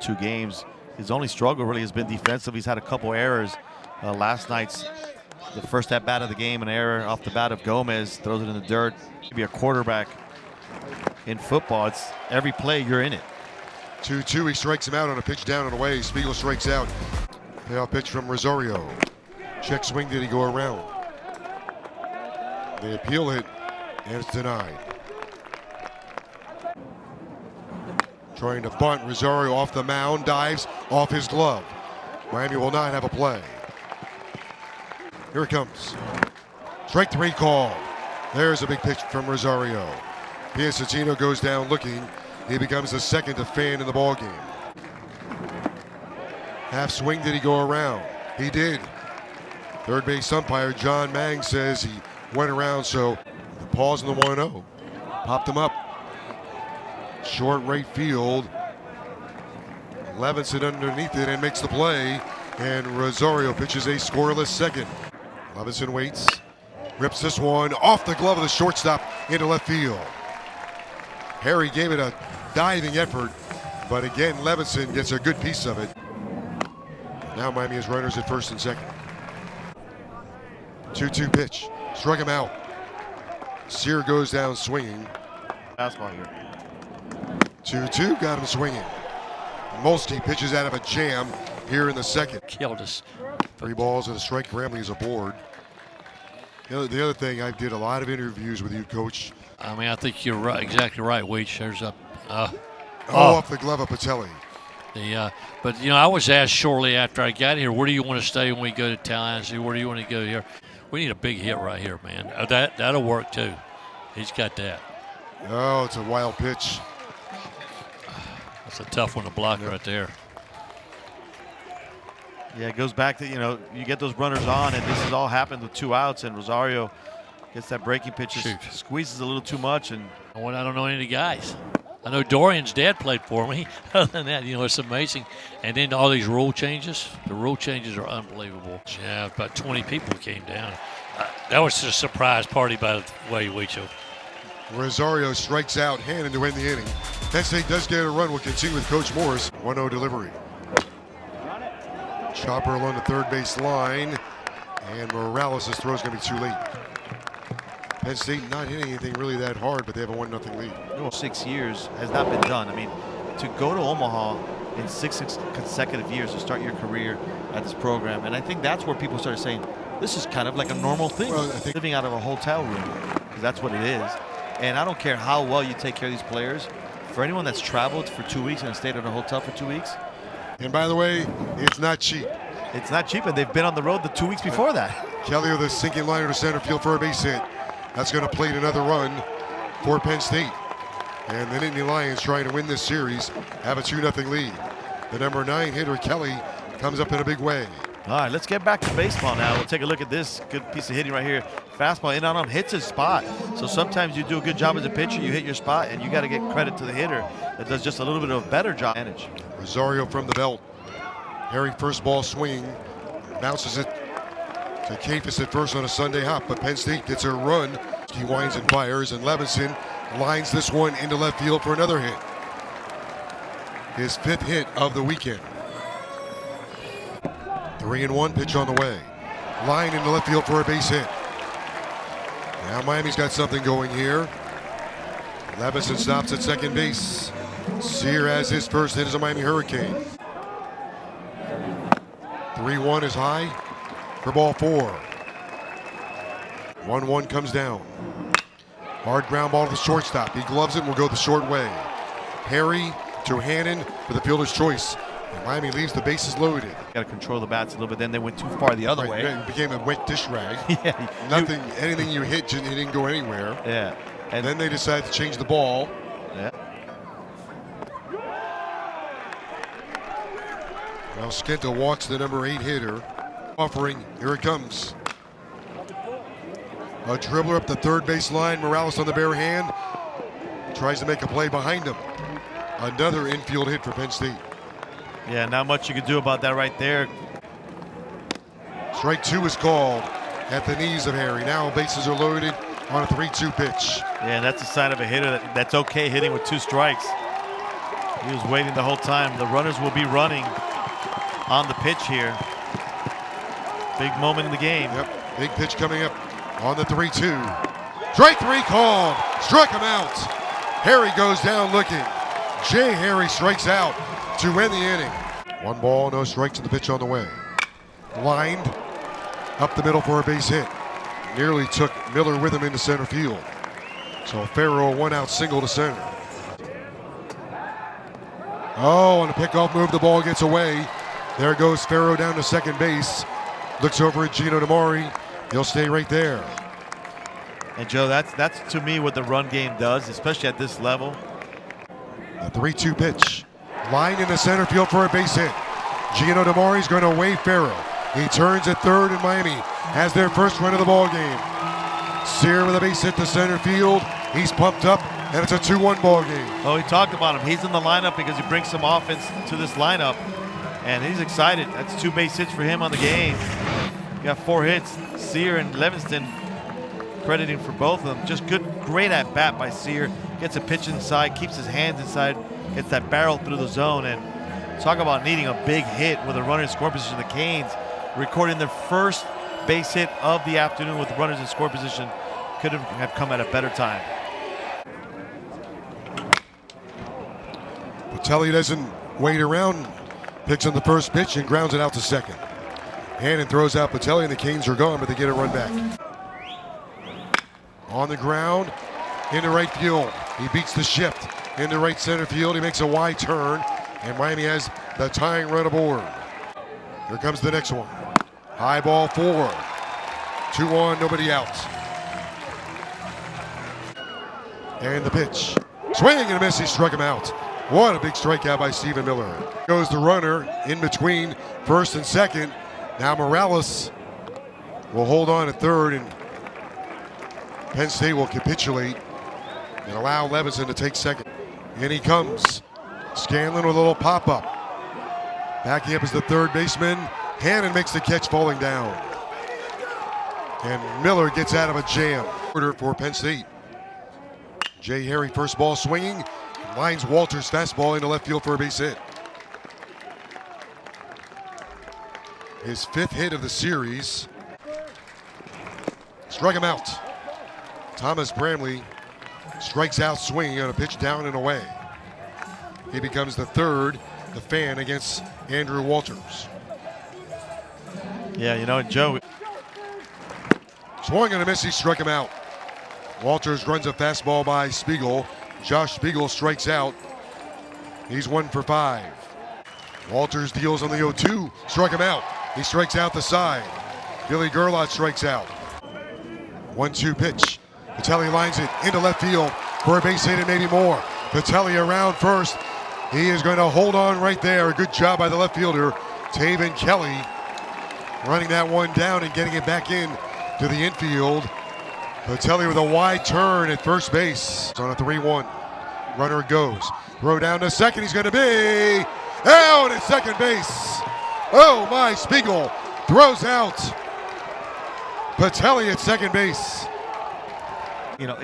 2 games. His only struggle really has been defensive. He's had a couple errors. Last night's the first at bat of the game, an error off the bat of Gomez, throws it in the dirt. To be a quarterback in football, it's every play you're in it. 2-2, he strikes him out on a pitch down and away. Spiegel strikes out. Payoff pitch from Rosario. Check swing, did he go around? The appeal hit, and it's denied. Trying to bunt, Rosario off the mound, dives off his glove. Miami will not have a play. Here it comes. Strike 3 call. There's a big pitch from Rosario. Piacentino goes down looking. He becomes the second to fan in the ballgame. Half swing, did he go around? He did. Third base umpire John Mang says he went around, so the pause in the 1-0. Popped him up. Short right field. Levinson underneath it and makes the play. And Rosario pitches a scoreless second. Levinson waits. Rips this one off the glove of the shortstop into left field. Harry gave it a diving effort, but again, Levinson gets a good piece of it. Now Miami has runners at first and second. 2-2 pitch. Struck him out. Sear goes down swinging. Fastball here. 2-2, got him swinging. Molsky pitches out of a jam here in the second. Killed us. 3 balls and a strike. Bramley is aboard. The other thing, I did a lot of interviews with you, Coach. I mean, I think you're right, exactly right, Weech. There's a off the glove of Patelli. But I was asked shortly after I got here, where do you want to stay when we go to Tallahassee? Where do you want to go here? We need a big hit right here, man. That'll work too. He's got that. Oh, it's a wild pitch. That's a tough one to block right there. Yeah, it goes back to, you get those runners on, and this has all happened with 2 outs, and Rosario gets that breaking pitch, squeezes a little too much. And I don't know any of the guys. I know Dorian's dad played for me. Other than that, it's amazing. And then all these rule changes. The rule changes are unbelievable. Yeah, about 20 people came down. That was a surprise party by the way, Weechel. Rosario strikes out Hannon to end the inning. Penn State does get a run. We'll continue with Coach Morris. 1-0 delivery. Chopper along the third base line. And Morales' throw is going to be too late. Penn State not hitting anything really that hard, but they have a 1-0 lead. 6 years has not been done. I mean, to go to Omaha in 6 consecutive years to start your career at this program, and I think that's where people started saying, this is kind of like a normal thing. Well, I think living out of a hotel room, because that's what it is. And I don't care how well you take care of these players. For anyone that's traveled for 2 weeks and stayed at a hotel for 2 weeks. And by the way, it's not cheap. It's not cheap, and they've been on the road the 2 weeks before that. Kelly with a sinking liner to center field for a base hit. That's going to plate another run for Penn State. And the Nittany Lions, trying to win this series, have a 2-0 lead. The number 9 hitter, Kelly, comes up in a big way. All right, let's get back to baseball now. We'll take a look at this good piece of hitting right here. Fastball in on him, hits his spot. So sometimes you do a good job as a pitcher, you hit your spot, and you got to get credit to the hitter that does just a little bit of a better job. Rosario from the belt. Harry first ball swinging, bounces it to Kafis at first on a Sunday hop, but Penn State gets a run. He winds and fires, and Levinson lines this one into left field for another hit. His 5th hit of the weekend. 3-1 pitch on the way. Line into left field for a base hit. Now Miami's got something going here. Levinson stops at second base. Sear has his first hit as a Miami Hurricane. 3-1 is high for ball 4. 1-1 comes down. Hard ground ball to the shortstop. He gloves it and will go the short way. Harry to Hannon for the fielder's choice. And Miami leaves the bases loaded. Got to control the bats a little bit. Then they went too far the other way. It became a wet dish rag. Yeah, Nothing, anything you hit, it didn't go anywhere. Yeah. And then they decided to change the ball. Yeah. Well, Skinta walks the number 8 hitter. Offering, here it comes. A dribbler up the third base line. Morales on the bare hand. Tries to make a play behind him. Another infield hit for Penn State. Yeah, not much you can do about that right there. Strike 2 is called at the knees of Harry. Now bases are loaded on a 3-2 pitch. Yeah, and that's a sign of a hitter that's okay hitting with 2 strikes. He was waiting the whole time. The runners will be running on the pitch here. Big moment in the game. Yep, big pitch coming up on the 3-2. Strike three called. Struck him out. Harry goes down looking. Jay Harry strikes out to end the inning. 1 ball, no strikes, and the pitch on the way. Lined up the middle for a base hit. Nearly took Miller with him into center field. So Farrow, 1-out single to center. Oh, on a pickoff move, the ball gets away. There goes Farrow down to second base. Looks over at Gino DeMari. He'll stay right there. And Joe, that's to me what the run game does, especially at this level. The 3-2 pitch. Lined in the center field for a base hit. Gino DeMari's going to wave Farrow. He turns at third, and Miami has their first run of the ball game. Sear with a base hit to center field. He's pumped up, and it's a 2-1 ball game. Oh, he talked about him. He's in the lineup because he brings some offense to this lineup, and he's excited. That's 2 base hits for him on the game. He got 4 hits. Sear and Levinston crediting for both of them. Just great at bat by Sear. Gets a pitch inside, keeps his hands inside, gets that barrel through the zone, and talk about needing a big hit with a runner in score position. The Canes recording their first base hit of the afternoon with runners in score position. Could have come at a better time. Botelli doesn't wait around. Picks on the first pitch and grounds it out to second. Hannon throws out Botelli, and the Canes are gone, but they get a run back. On the ground, into right field. He beats the shift into right center field. He makes a wide turn, and Miami has the tying run aboard. Here comes the next one. High ball 4. 2-1, nobody out. And the pitch. Swinging and a miss, he struck him out. What a big strikeout by Stephen Miller. Goes the runner in between first and second. Now Morales will hold on at third, and Penn State will capitulate and allow Levinson to take second. In he comes. Scanlon with a little pop-up. Backing up is the third baseman. Hannon makes the catch, falling down. And Miller gets out of a jam. Order for Penn State. Jay Harry, first ball swinging. Lines Walters' fastball into left field for a base hit. His 5th hit of the series. Struck him out. Thomas Bramley strikes out swinging on a pitch down and away. He becomes the 3rd, the fan, against Andrew Walters. Yeah, you know, Joe. Swung and a miss, he struck him out. Walters runs a fastball by Spiegel. Josh Spiegel strikes out. He's 1 for 5. Walters deals on the 0-2, struck him out. He strikes out the side. Billy Gerlach strikes out. 1-2 pitch. Botelli lines it into left field for a base hit and maybe more. Botelli around first. He is going to hold on right there. Good job by the left fielder, Taven Kelly, running that one down and getting it back in to the infield. Botelli with a wide turn at first base. It's on a 3-1. Runner goes. Throw down to second. He's going to be out at second base. Oh my, Spiegel throws out Botelli at second base. You know,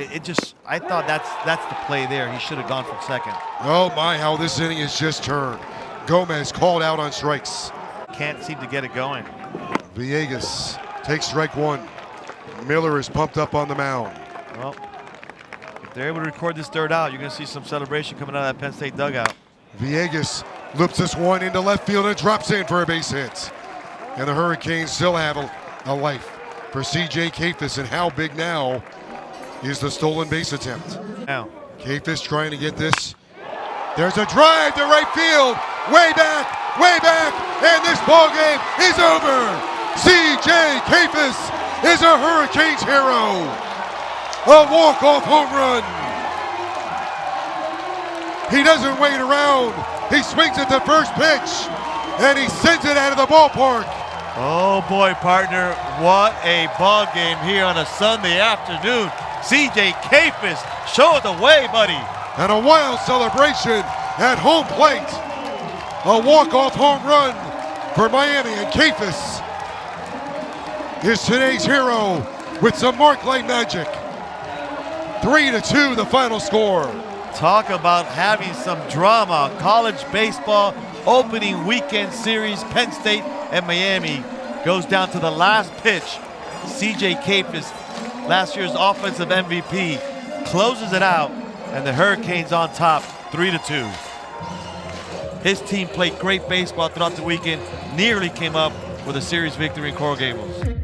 I thought that's the play there. He should have gone from second. Oh my, how this inning has just turned. Gomez called out on strikes. Can't seem to get it going. Villegas takes strike 1. Miller is pumped up on the mound. Well, if they're able to record this 3rd out, you're going to see some celebration coming out of that Penn State dugout. Villegas loops this one into left field and drops in for a base hit. And the Hurricanes still have a life for C.J. Kafis. And how big now is the stolen base attempt? Now, Kafis trying to get this. There's a drive to right field. Way back, and this ball game is over. C.J. Kafis is a Hurricanes hero. A walk-off home run. He doesn't wait around. He swings at the first pitch, and he sends it out of the ballpark. oh boy, partner, what a ball game here on a Sunday afternoon. C.J. Kafis, show it the way, buddy. And a wild celebration at home plate. A walk-off home run for Miami, and Kafis is today's hero with some Mark Light magic. 3-2 the final score. Talk about having some drama. College baseball opening weekend series, Penn State and Miami goes down to the last pitch. CJ Capus, last year's offensive MVP, closes it out, and the Hurricanes on top, 3-2. His team played great baseball throughout the weekend, nearly came up with a series victory in Coral Gables.